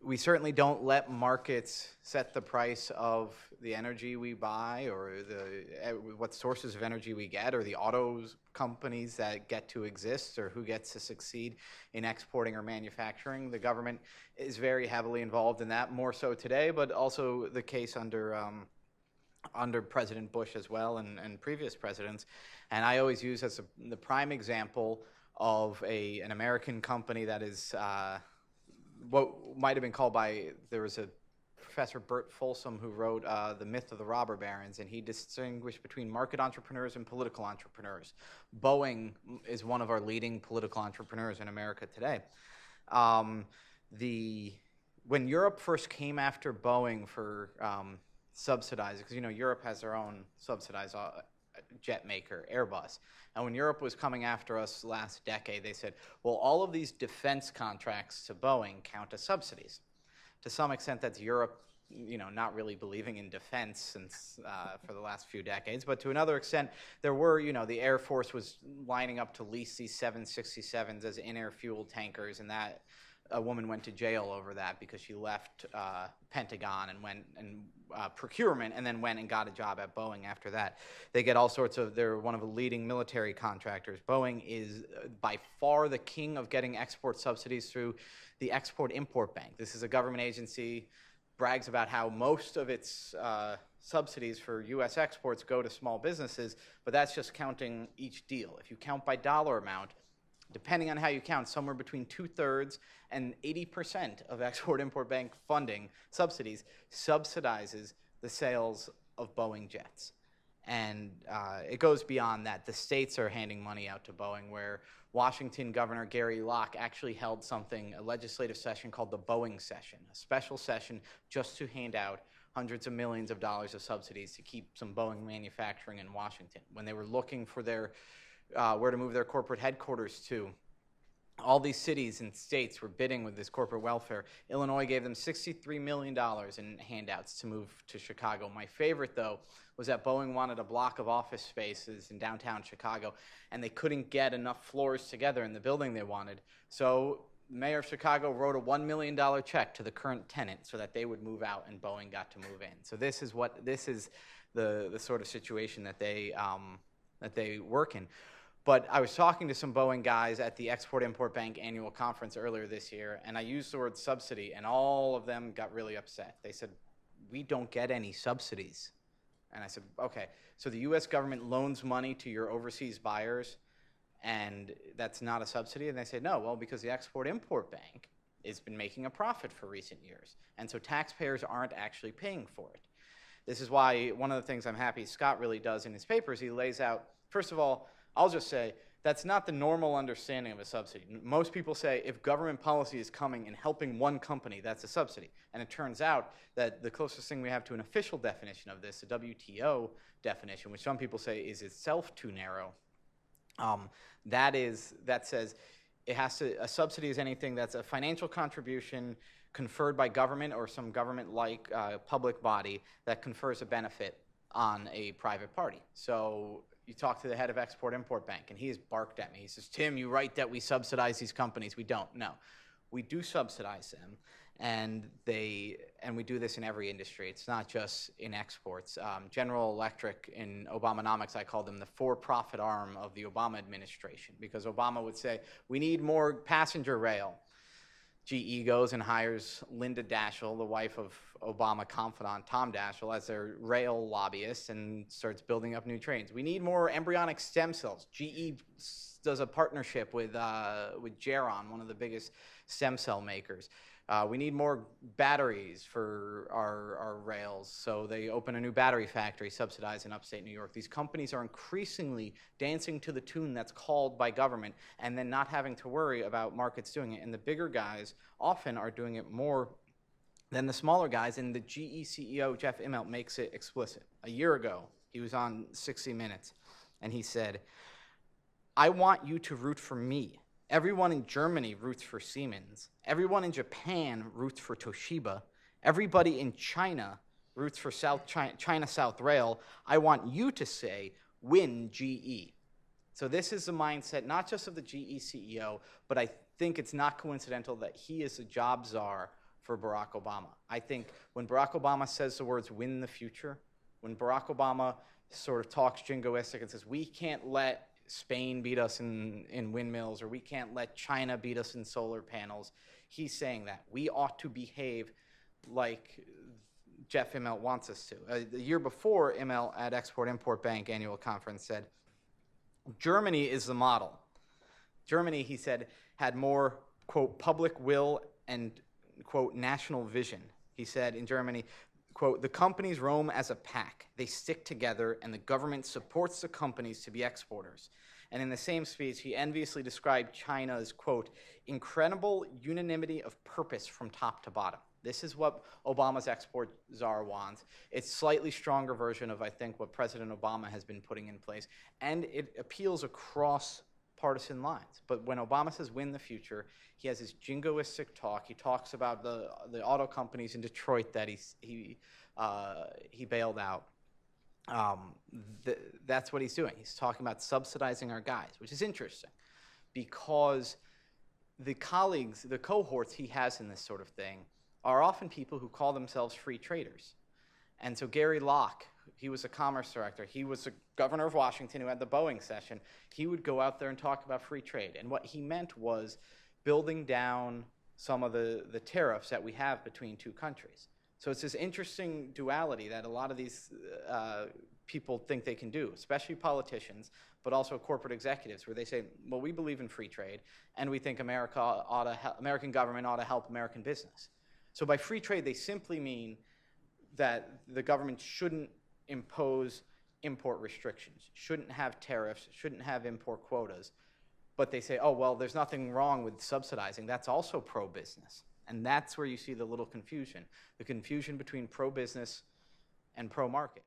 we certainly don't let markets set the price of the energy we buy or what sources of energy we get or the autos companies that get to exist or who gets to succeed in exporting or manufacturing. The government is very heavily involved in that, more so today, but also the case under President Bush as well and previous presidents. And I always use as the prime example of an American company that is what might have been called there was a Professor Bert Folsom who wrote The Myth of the Robber Barons, and he distinguished between market entrepreneurs and political entrepreneurs. Boeing is one of our leading political entrepreneurs in America today. When Europe first came after Boeing for subsidizing, because Europe has their own subsidized jet maker, Airbus. And when Europe was coming after us last decade, they said, well, all of these defense contracts to Boeing count as subsidies. To some extent, that's Europe, not really believing in defense since for the last few decades. But to another extent, there were, the Air Force was lining up to lease these 767s as in-air fuel tankers, and that a woman went to jail over that because she left Pentagon and went and procurement and then went and got a job at Boeing after that. They get all sorts of, they're one of the leading military contractors. Boeing is by far the king of getting export subsidies through the Export-Import Bank. This is a government agency, brags about how most of its subsidies for U.S. exports go to small businesses, but that's just counting each deal. If you count by dollar amount, depending on how you count, somewhere between 2/3 and 80% of Export-Import Bank funding subsidies subsidizes the sales of Boeing jets. And it goes beyond that. The states are handing money out to Boeing, where Washington Governor Gary Locke actually held a legislative session called the Boeing session, a special session just to hand out hundreds of millions of dollars of subsidies to keep some Boeing manufacturing in Washington. When they were looking for where to move their corporate headquarters to, all these cities and states were bidding with this corporate welfare. Illinois gave them $63 million in handouts to move to Chicago. My favorite, though, was that Boeing wanted a block of office spaces in downtown Chicago, and they couldn't get enough floors together in the building they wanted. So the mayor of Chicago wrote a $1 million check to the current tenant so that they would move out and Boeing got to move in. So this is the sort of situation that they work in. But I was talking to some Boeing guys at the Export-Import Bank annual conference earlier this year, and I used the word subsidy, and all of them got really upset. They said, we don't get any subsidies. And I said, okay, so the U.S. government loans money to your overseas buyers, and that's not a subsidy? And they said, no, well, because the Export-Import Bank has been making a profit for recent years, and so taxpayers aren't actually paying for it. This is why one of the things I'm happy Scott really does in his papers, he lays out, first of all, I'll just say that's not the normal understanding of a subsidy. Most people say if government policy is coming and helping one company, that's a subsidy. And it turns out that the closest thing we have to an official definition of this, a WTO definition, which some people say is itself too narrow, that says a subsidy is anything that's a financial contribution conferred by government or some government-like public body that confers a benefit on a private party. So you talk to the head of Export-Import Bank, and he has barked at me. He says, Tim, you write that we subsidize these companies. We don't. No. We do subsidize them, and we do this in every industry. It's not just in exports. General Electric, in Obamonomics, I call them the for-profit arm of the Obama administration, because Obama would say, we need more passenger rail. GE goes and hires Linda Daschle, the wife of Obama confidant Tom Daschle, as their rail lobbyist and starts building up new trains. We need more embryonic stem cells. GE does a partnership with Geron, one of the biggest stem cell makers. We need more batteries for our rails, so they open a new battery factory subsidized in upstate New York. These companies are increasingly dancing to the tune that's called by government and then not having to worry about markets doing it. And the bigger guys often are doing it more than the smaller guys, and the GE CEO, Jeff Immelt, makes it explicit. A year ago, he was on 60 Minutes, and he said, I want you to root for me. Everyone in Germany roots for Siemens. Everyone in Japan roots for Toshiba. Everybody in China roots for China South Rail. I want you to say, win GE. So this is the mindset, not just of the GE CEO, but I think it's not coincidental that he is a job czar for Barack Obama. I think when Barack Obama says the words "win the future," when Barack Obama sort of talks jingoistic and says, we can't let Spain beat us in windmills, or we can't let China beat us in solar panels, he's saying that. We ought to behave like Jeff Immelt wants us to. The year before, Immelt at Export-Import Bank annual conference said, Germany is the model. Germany, he said, had more, quote, public will and, quote, national vision. He said in Germany, quote, the companies roam as a pack. They stick together, and the government supports the companies to be exporters. And in the same speech, he enviously described China as, quote, incredible unanimity of purpose from top to bottom. This is what Obama's export czar wants. It's a slightly stronger version of, I think, what President Obama has been putting in place. And it appeals across partisan lines. But when Obama says win the future, he has his jingoistic talk. He talks about the auto companies in Detroit that he bailed out. That's what he's doing. He's talking about subsidizing our guys, which is interesting because the colleagues, the cohorts he has in this sort of thing are often people who call themselves free traders. And so Gary Locke, he was a commerce director. He was the governor of Washington who had the Boeing session. He would go out there and talk about free trade. And what he meant was building down some of the tariffs that we have between two countries. So it's this interesting duality that a lot of these people think they can do, especially politicians, but also corporate executives, where they say, well, we believe in free trade, and we think American government ought to help American business. So by free trade, they simply mean that the government shouldn't impose import restrictions, shouldn't have tariffs, shouldn't have import quotas. But they say, oh, well, there's nothing wrong with subsidizing. That's also pro-business. And that's where you see the little confusion, the confusion between pro-business and pro-market.